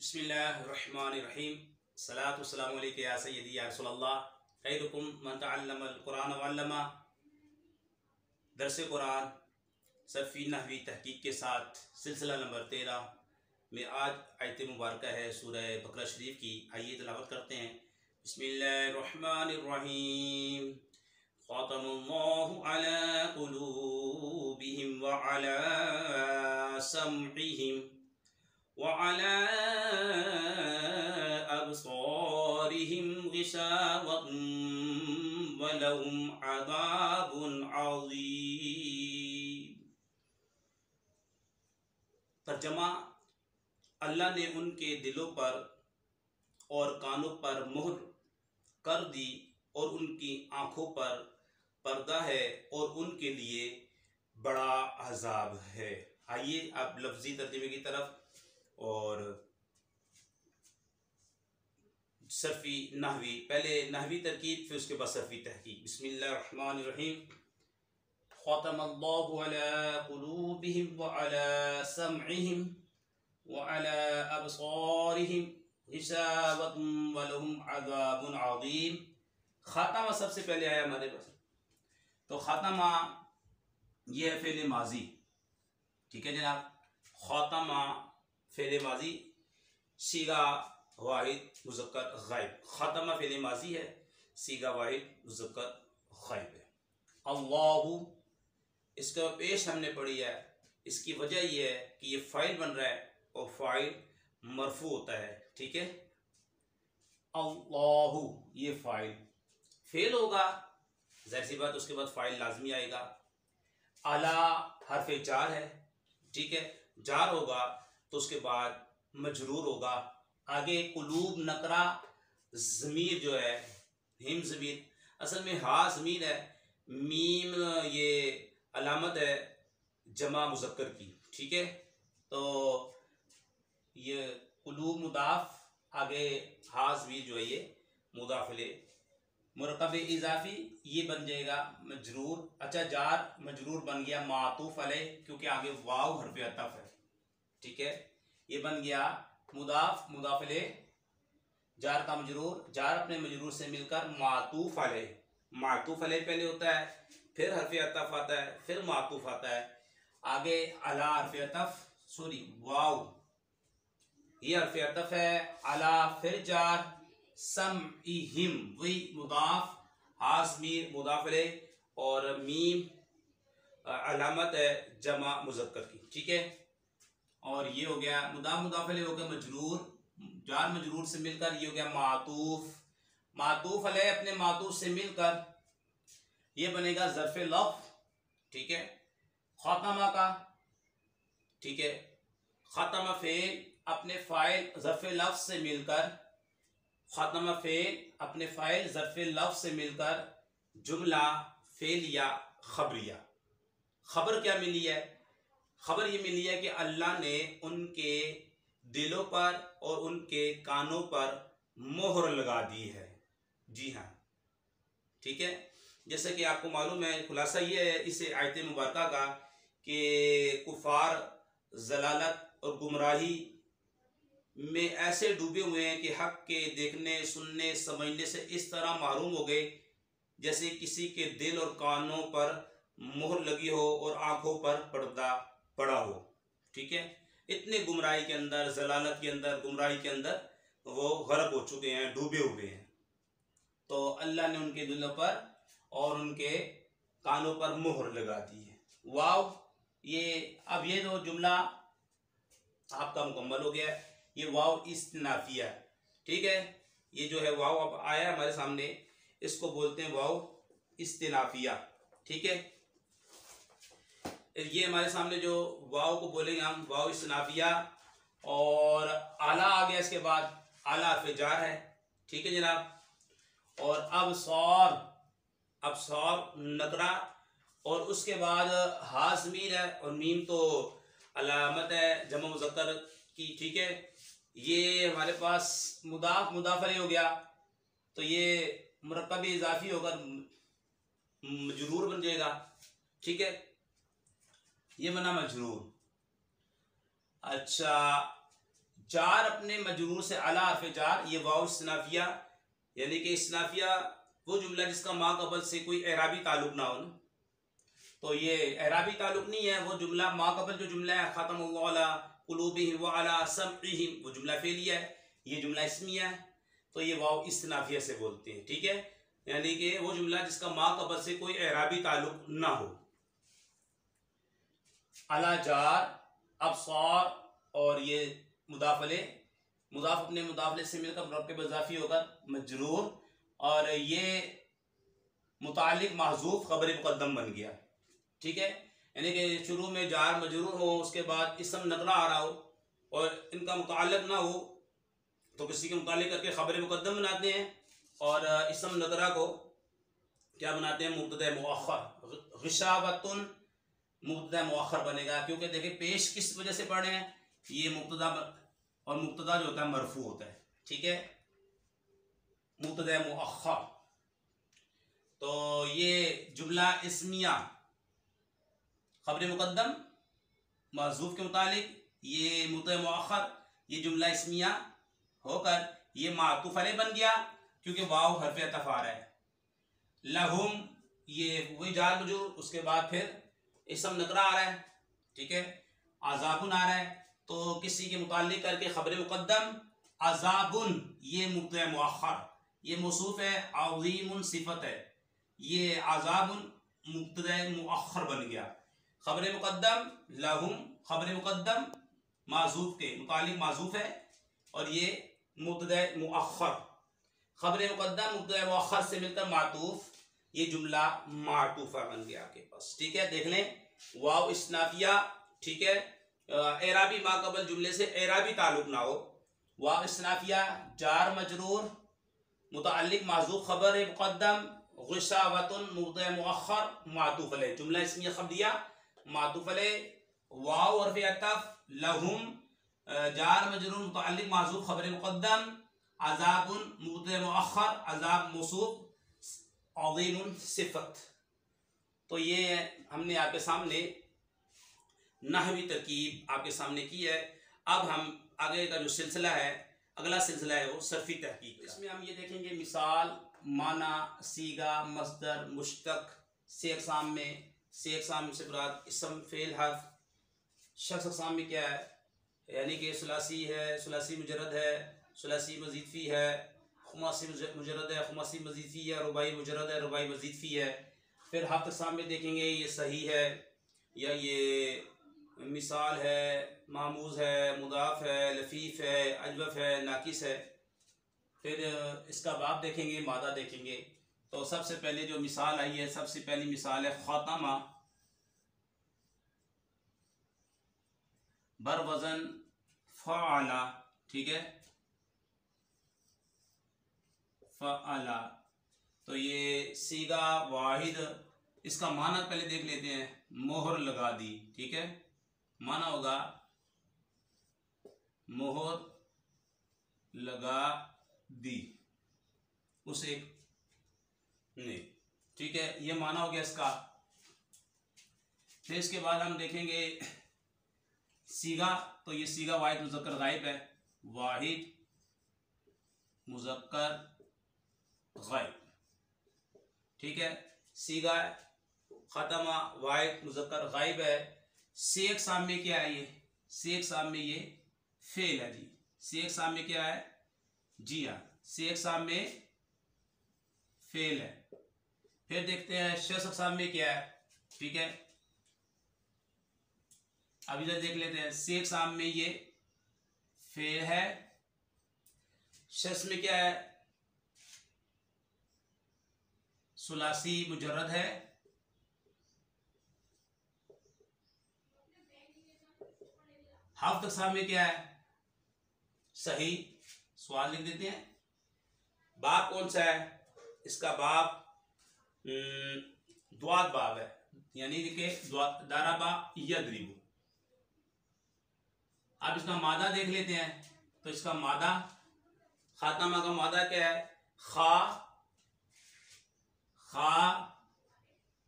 बिस्मिल्लाहिर्रहमानिर्रहीम सलातु वस्सलामु अलैका या सय्यदी या रसूलल्लाह खैरुकुम मन तअल्लमल कुरान व अल्लमा। दरस कुरान सफ़ी नहवी तहकीक के साथ सिलसिला नंबर 13 में आज आयत मुबारक है सूरह बकरा शरीफ की। आइए तिलावत करते हैं। बिस्मिल्लाहिर्रहमानिर्रहीम। ख़तमल्लाहु अला क़ुलूबिहिम व अला समइहिम व अला अबसारिहिम गिशावतुन व लहुम अज़ाबुन अज़ीम। तर्जमा, अल्लाह ने उनके दिलों पर और कानों पर मुहर कर दी और उनकी आँखों पर पर्दा है और उनके लिए बड़ा अजाब है। आइए अब लफ्जी तर्जुमे की तरफ और सरफी नहवी, पहले नहवी तरकीब फिर उसके बाद सरफी तहकीक। बिस्मिल्लाहिर्रहमानिर्रहीम। ख़तमल्लाहु अला क़ुलूबिहिम व अला समइहिम व अला अबसारिहिम हिशावतुन व लहुम अज़ाबुन अज़ीम। खातमा सबसे पहले आया हमारे पास, तो खातमा यह है फ़ेल माजी। ठीक है जनाब, खातमा फ़ेल माजी, सीगा वाहिद मुज़क्कर गायब। खातमा फ़ेल माजी है, सीगा वाहिद मुज़क्कर गायब है। अल्लाहु इसका पेश हमने पढ़ी है, इसकी वजह यह है कि ये फ़ाइल बन रहा है और फ़ाइल मरफू होता है। ठीक है, अल्लाहु ये फ़ाइल फेल होगा, ज़ाहिर सी बात उसके बाद फ़ाइल लाजमी आएगा। अला हरफ़े जार है, ठीक है, जार होगा तो उसके बाद मजरूर होगा। आगे कुलूब नकरा ज़मीर जो है, हिम ज़मीर, असल में हा ज़मीर है, मीम ये अलामत है जमा मुज़क्कर की। ठीक है, तो ये कुलूब मुदाफ, आगे हा ज़मीर जो है ये मुदाफिले मुरकब इजाफी, ये बन जाएगा मजरूर। अच्छा, जार मजरूर बन गया मातूफ अलैह, क्योंकि आगे वाव हरफ अतफ है। ठीक है, ये बन गया मुदाफ मुदाफिले जार का मजरूर, जार अपने मजरूर से मिलकर मातूफ अलैह। मातूफ अलैह पहले होता है, फिर हरफ अतफ आता है, फिर मातूफ आता है, आगे अला हरफ अतफ, सॉरी वाव ये हरफ अतफ है, अला फिर जार, समइहिम वही मुदाफ, हाज़मीर मुदाफिले और मीम अलामत है जमा मुज़क्कर की। ठीक है, और ये हो गया मुदाफ मुदाफिले हो गया मजरूर, जार मजरूर से मिलकर ये हो गया मातूफ, मातूफ अलैह अपने मातूफ से मिलकर ये बनेगा ज़र्फ़ लफ़्ज़। ठीक है, खातमा का, ठीक है, खातमा फ़ेल अपने फ़ाइल ज़र्फ़ लफ़्ज़ से मिलकर, खातमा फ़ेल अपने फ़ाइल ज़र्फ़ लफ़्ज़ से मिलकर जुमला फ़ेलिया खबरिया। खबर क्या मिली है? खबर ये मिली है कि अल्लाह ने उनके दिलों पर और उनके कानों पर मोहर लगा दी है। जी हाँ, ठीक है, जैसे कि आपको मालूम है, खुलासा ये है इस आयत मुबारका का कि कुफार ज़लालत और गुमराही में ऐसे डूबे हुए हैं कि हक के देखने सुनने समझने से इस तरह महरूम हो गए जैसे किसी के दिल और कानों पर मोहर लगी हो और आंखों पर पर्दा पड़ा हो। ठीक है, इतने गुमराही के अंदर, जलालत के अंदर, गुमराही के अंदर वो गर्क हो चुके हैं, डूबे हुए हैं। तो अल्लाह ने उनके दिलों पर और उनके कानों पर मोहर लगा दी है। वाव ये, अब ये जो जुमला आपका मुकम्मल हो गया है, ये वाव इस्तिनाफिया। ठीक है, ये जो है वाव अब आया हमारे सामने, इसको बोलते हैं वाव इस्तिनाफिया। ठीक है, ये हमारे सामने जो वाव को बोलेंगे हम वाव इस्तिनाफिया, और आला आ गया इसके बाद, आला हरफ जार है। ठीक है जनाब, और अब सौर नकरा, और उसके बाद हा ज़मीर है और मीम तो अलामत है जमा मुज़क्कर की। ठीक है, ये हमारे पास मुदाफ मुदाफिले हो गया, तो ये मुरक्कब इजाफी होकर मजरूर बन जाएगा। ठीक है, ये बना मजरूर। अच्छा, जार अपने मजरूर से अला हर्फ जार, ये वाव इस्तिनाफिया, यानी कि इस्तिनाफिया वो जुमला जिसका मा कबल से कोई एराबी ताल्लुक ना हो ना, तो ये एराबी ताल्लुक नहीं है। वो जुमला मा कबल जो जुमला है ख़तमल्लाहु अला कुलूबिहिम व अला समइहिम, वो जुमला फेलिया है, ये जुमला इस्मिया है, तो ये वाव इस्तिनाफिया से बोलते हैं। ठीक है, यानी कि वो जुमला जिसका मा कबल से कोई एराबी ताल्लुक ना हो। अला जार, अबसार, और ये मुदाफले, मुदाफ अपने मुदाफले से मिलकर मुरक्कब इज़ाफ़ी होकर मजरूर, और ये मुतालिक महज़ूफ़ ख़बर मुक़द्दम बन गया। ठीक है, यानी कि शुरू में जार मजरूर हो, उसके बाद इसम नकरा आ रहा हो और इनका मुताल्लिक ना हो, तो किसी के मुताल्लिक करके ख़बर मुक़द्दम बनाते हैं, और इसम नकरा को क्या बनाते हैं, मुब्तदा मुअख्खर। ग़िशावतुन मुब्तदा मुअख्खर बनेगा, क्योंकि देखिए पेश किस वजह से पढ़ रहे हैं, ये मुब्तदा, और मुब्तदा जो होता है मरफू होता है। ठीक है, मुब्तदा मुअख्खर, तो ये जुमला इस्मिया खबर मुक़द्दम मज़ूफ़ के मुतालिक, ये मुब्तदा मुअख्खर, ये जुमला इस्मिया होकर ये मातूफ़ अलैह बन गया, क्योंकि वाव हर्फ़ अतफ़ आ रहा है। लहुम, ये वही जार मजरूर, उसके बाद फिर इसम नकरा आ रहा है। ठीक है, अज़ाबुन आ रहा है, तो किसी के मुताल्लिक करके खबर मुक़द्दम अज़ाबुन, ये मुब्तदा मुअख्खर, ये मौसूफ है, अज़ीमुन सिफ़त है, ये अज़ाबुन मुब्तदा मुअख्खर बन गया। खबर मुक़द्दम लहुम, खबर मुक़द्दम माज़ूफ़ के मुताल्लिक माज़ूफ़ है, और ये मुब्तदा मुअख्खर, खबर मुक़द्दम मुब्तदा मुअख्खर से मिलकर मातूफ़, ये जुमला मातूफ़ा बन गया आपके पास। ठीक है, देख लें, वाव इस्तिनाफिया। ठीक है, एराबी मा कबल जुमले से एराबी ताल्लुक ना हो, वाव इस्तिनाफिया, जार मजरूर, मुताल्लिक माज़ूफ़ खबर मुक़द्दम, ग़िशावतुन मुब्तदा मुअख्खर मातूफ़ अलैह, जुमला इस्मिया ख़बरिया मातूफ़ अलैह, वाव हर्फ़ अतफ़, लहुम जार मजरूर मुताल्लिक माज़ूफ़ खबर मुक़द्दम, अज़ाबुन मुब्तदा मुअख्खर, अज़ाब मौसूफ़, अज़ीमुन सिफ़त। तो ये हमने आपके सामने नहवी तरकीब आपके सामने की है। अब हम आगे का जो सिलसिला है, अगला सिलसिला है वो सर्फ़ी तहक़ीक़ का। इसमें हम ये देखेंगे मिसाल, माना, सीगा, मस्दर, मुश्तक़ से अक़साम में, से अक़साम से मुराद इसम, फ़ेल, हर्फ़। शख़्स अक़साम में क्या है, यानी कि सुलासी है, सुलासी मुजर्रद है, सुलासी मज़ीद फ़ी है, खुमासी मुजर्रद है, खुमासी मज़ीद फ़ी है, रुबाई मुजर्रद है, रुबाई मज़ीद फ़ी है। फिर हफ्त अक़साम में देखेंगे ये सही है, या ये मिसाल है, मामूज़ है, मुदाफ़ है, लफ़ीफ़ है, अजवफ़ है, नाकिस है। फिर इसका बाब देखेंगे, मादा देखेंगे। तो सबसे पहले जो मिसाल आई है, सबसे पहली मिसाल है ख़ातमा, बर वज़न फ़अला। ठीक है, फ़अला, तो ये सीगा वाहिद, इसका माना पहले देख लेते हैं, मोहर लगा दी। ठीक है, माना होगा मोहर लगा दी उसे ने। ठीक है, ये माना हो गया इसका। फिर इसके बाद हम देखेंगे सीगा, तो ये सीगा वाहिद मुज़क्कर गायब है, वाहिद मुज़क्कर गायब। ठीक है, सीगा ख़तमा वाहिद मुज़क्कर गायब है। से अक़साम में क्या है, ये से अक़साम में ये फ़ेल है जी। से अक़साम में क्या है जी, हाँ, से अक़साम में फ़ेल है। फिर देखते हैं शख़्स अक़साम में क्या है। ठीक है, अब इधर देख लेते हैं, से अक़साम में ये फ़ेल है, शख़्स में क्या है, सुलासी मुजर्रद है, हफ्त अक़साम में क्या है, सही। सवाल लिख देते हैं, बाब कौन सा है, इसका बाब द्वाद बाब है, यानी कि दाराबा यदरिबु। अब इसका मादा देख लेते हैं, तो इसका मादा, खातमा का मादा क्या है, खा, खा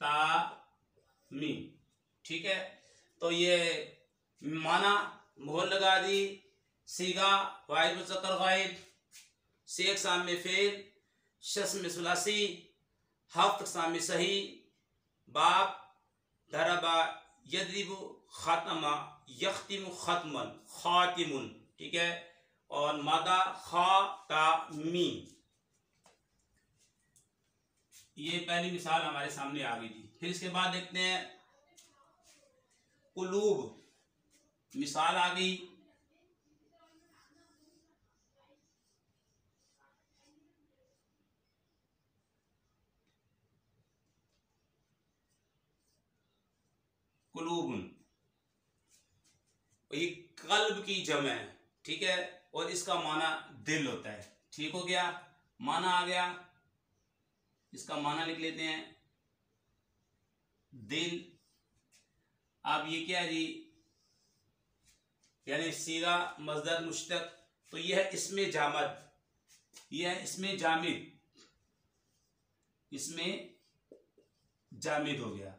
ता मीम। ठीक है, तो ये माना मोहर लगा दी, सीगा वाहिद मुज़क्कर गायब, शेख साम में फेल, शस्म में सुलासी, हफ्त साम में सही, बाप दरबा यदरिबु खातमा यख्तिमु खत्मन खातिमुन, ठीक है। और मादा खातामी, ये पहली मिसाल हमारे सामने आ गई थी। फिर इसके बाद देखते हैं कुलूब, मिसाल आ गई। कुलूबुन, ये कल्ब की जम है, ठीक है, और इसका माना दिल होता है। ठीक हो गया, माना आ गया, इसका माना लिख लेते हैं दिल। अब ये क्या है जी, यानी सीगा मजदर मुश्तक, तो यह है इसमें जामद, यह है इसमें जामिद, इसमें जामिद हो गया।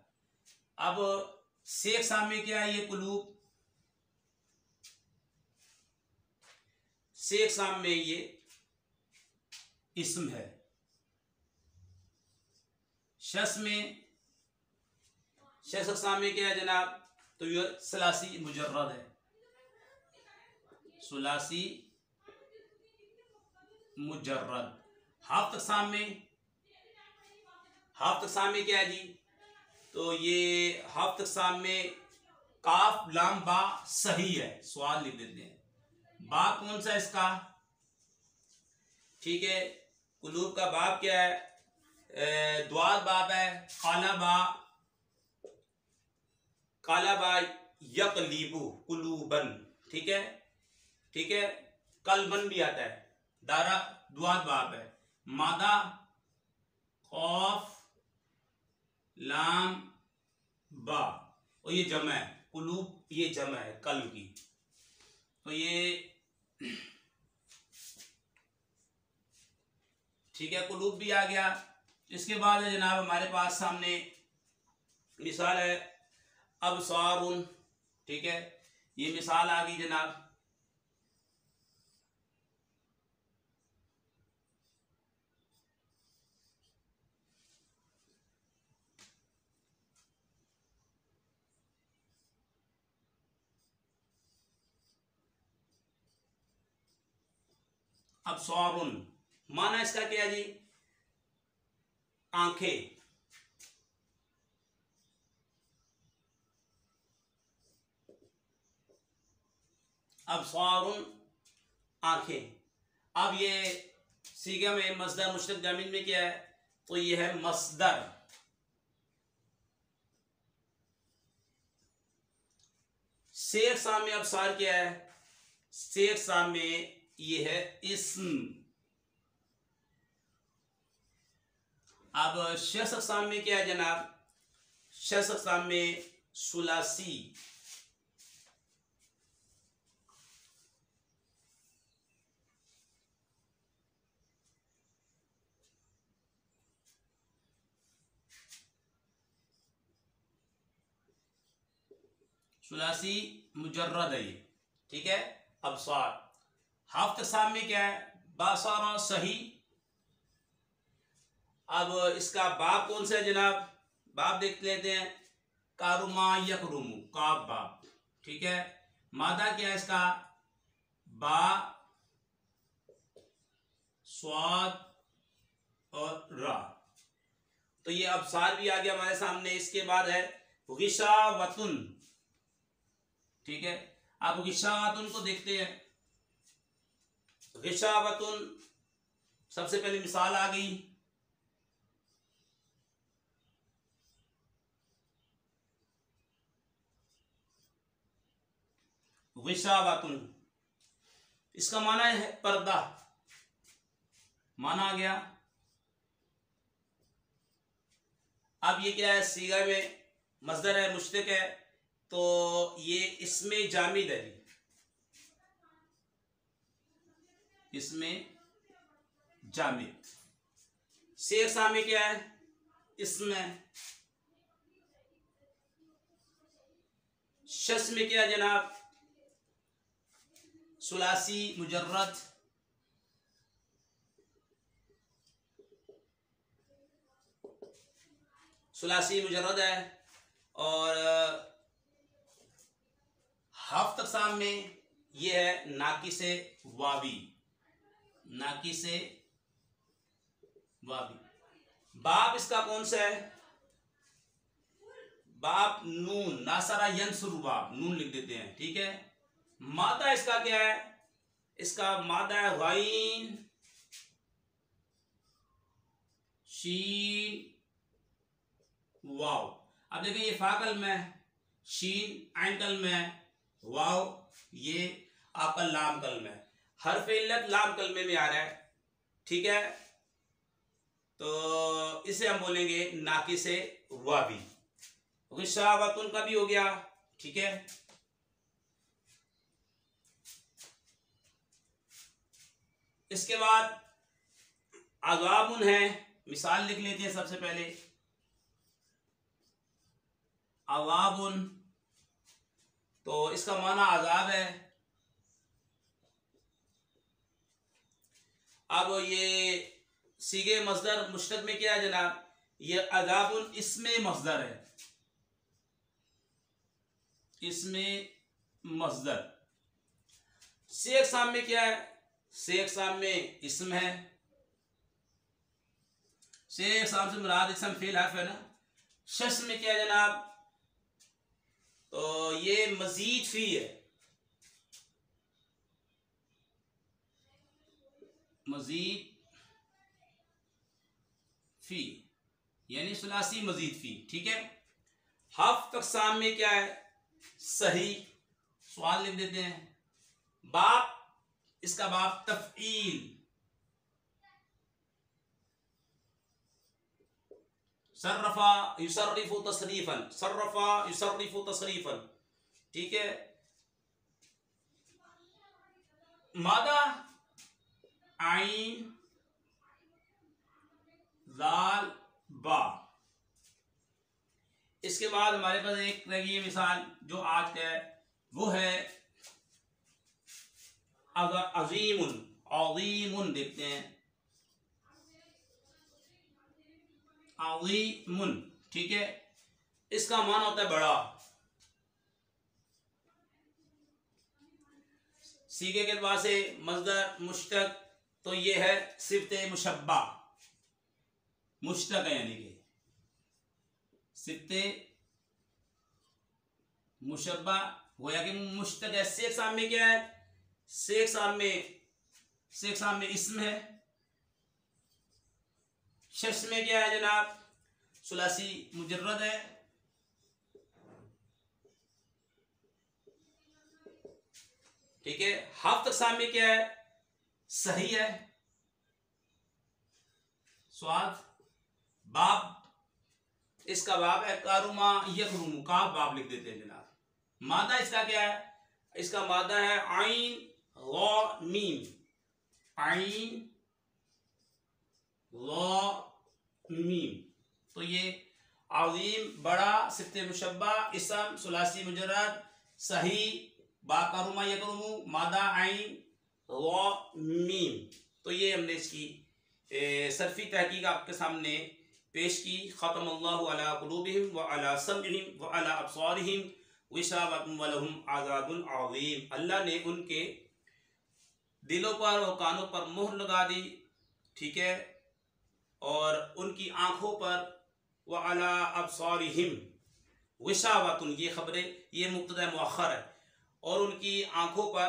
अब शेख सामने क्या है, ये कुलूब, शेख साम में ये इस्म है, शस में शस साम में क्या है जनाब, तो ये सलासी मुजर्रद है, सुलासी मुजर्रद। हाफ्त साम में, हाफ्त साम में क्या है जी, तो ये हाफ्त साम में काफ लाम बा सही है, सवाल लिख देते हैं। बाप कौन सा इसका, ठीक है, कुलूब का बाप क्या है, द्वाद बाप है, काला बा यकलीबू कुलूबन, ठीक है, ठीक है। कलबन भी आता है, दारा द्वाद बाप है, मादा खौफ लाम बा, और ये जमा है, कुलूब ये जमा है कल्ब की, तो ये ठीक है, कुलूब भी आ गया। इसके बाद है जनाब हमारे पास सामने मिसाल है अबसारुन, ठीक है, ये मिसाल आ गई जनाब। अबसारुन, माना इसका क्या है जी, आंखें, अबसारुन आंखें। अब ये सीगा में मसदर मुश्तक जामिद में क्या है, तो ये है मसदर, शेख सामने अबसार क्या है, शेख सामने ये है इस्म। अब शख्स अक़साम में क्या है जनाब, शख्स अक़साम में सुलासी, सुलासी मुजर्रद है ये, ठीक है। अबसार, हाफ्त अक़साम में क्या है, बासारा सही। अब इसका बाप कौन सा है जनाब, बाप देख लेते हैं, कारुमा यकरुमु, काब बाप, ठीक है। मादा क्या है इसका, बा स्वाद और रा, तो ये अबसार भी आ गया हमारे सामने। इसके बाद है गिशावतुन, ठीक है। अब गिशावतुन को देखते हैं, गिशावतुन सबसे पहले मिसाल आ गई, गिशावतुन, इसका माना है पर्दा, माना आ गया। अब ये क्या है, सीगा में मसदर है, मुश्तक है, तो ये इसमें जामिद है, इसमें जामिद। शेख सामी क्या है, इसमें। शस में क्या है जनाब, सुलासी मुजर्रद, सुलासी मुजर्रद है। और हफ्त अक़साम में ये है नाकिसे वावी, नाकिसे वावी। बाप इसका कौन सा है? बाप नून, नासरा यंसुरु बाप, नून लिख देते हैं, ठीक है। मादा इसका क्या है? इसका मादा है गाइन शीन वाव। अब देखिए ये फाकल में, शीन आइन कल में, वाव ये आपका लाम कल में, हर्फ इल्लत लाम कलमे में आ रहा है, ठीक है। तो इसे हम बोलेंगे नाकिसे वावी। शाबातुन का भी हो गया, ठीक है। इसके बाद अज़ाबुन है, मिसाल लिख लेते हैं सबसे पहले। अज़ाबुन, तो इसका माना अज़ाब है। अब ये सीगे मस्दर मुश्तक में क्या है जनाब? ये अज़ाबुन इसमें मस्दर है, इसमें मस्दर। से अक़साम में क्या है? से अक़साम में इसम है। से अक़साम से मुराद इसम फेल हर्फ है ना। शस में क्या है जनाब? तो ये मजीद फी है, मजीद फी यानी सुलासी मजीद फी, ठीक है। हफ्त अक़साम में क्या है? सही, सवाल लिख देते हैं। बाप, इसका बाप तफ़ईल, सर्रफा युसर्रिफु तसरीफन, सर्रफा युसर्रिफु तसरीफन, ठीक है। मादा आइन लाल बा। इसके बाद हमारे पास एक रही मिसाल जो आज का है, वो है अज़ीमुन, अज़ीमुन देखते हैं, अज़ीमुन, ठीक है। इसका माना होता है बड़ा। सीगे के बाद से मज़दर मुश्तक, तो ये है सिफ़्ते मुशब्बा, मुश्तक है यानी कि सिफ़्ते मुशब्बा गोया कि मुश्तक है। से अक़साम में क्या है? से अक़साम में इसम है। शख्स में क्या है जनाब? सुलासी मुजर्रद है। ठीक है। हफ्त अक़साम में क्या है? सही है। स्वाद बाब, इसका बाब है कारुमा यकरुमु, का बाब लिख देते हैं जनाब। मादा इसका क्या है? इसका मादा है आइन ग़ा मीम, आइन ग़ा मीम। तो ये अज़ीम बड़ा, सिफ़्ते मुशब्बा, इसम सुलासी मुजर्रद, सही बा कारुमा यकरुमु, मादा आइन ग़ा मीम। तो ये हमने इसकी सरफी तहकीक आपके सामने पेश की। ख़तमल्लाहु अला क़ुलूबिहिम व अला समइहिम व अला अब्सारिहिम ग़िशावतुन व लहुम अज़ाबुन अज़ीम। अल्लाह ने उनके दिलों पर और कानों पर मोहर लगा दी, ठीक है, और उनकी आँखों पर व अला अब्सारिहिम ग़िशावतुन, ये खबरें, ये मुब्तदा मुअख्खर है, और उनकी आँखों पर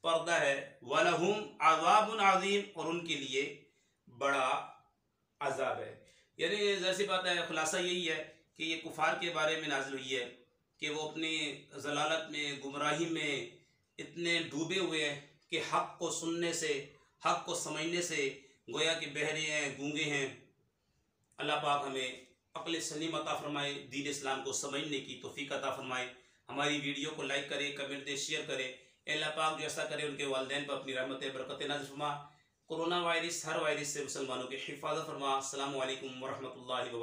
पर्दा है। व लहुम अज़ाबुन अज़ीम, और उनके लिए बड़ा अज़ाब है। यानी ज़ाहिर बात है, खुलासा यही है कि ये कुफार के बारे में नाज़िल हुई है कि वो अपनी ज़लालत में, गुमराही में इतने डूबे हुए हैं कि हक़ को सुनने से, हक़ को समझने से गोया कि बहरे हैं, गूंगे हैं। अल्लाह पाक हमें अक़ल सलीम अता फ़रमाए, दीन इस्लाम को समझने की तौफ़ीक़ अता फ़रमाए। हमारी वीडियो को लाइक करें, कमेंट दें, शेयर करें। अल्लाह पाक जैसा करे उनके वालिदैन पर अपनी रहमत बरकत नाज़िल फरमा। कोरोना वायरस, हर वायरस से मुसलमानों की हिफाजत फरमा। अस्सलामु अलैकुम व रहमतुल्लाहि व बरकातुहू।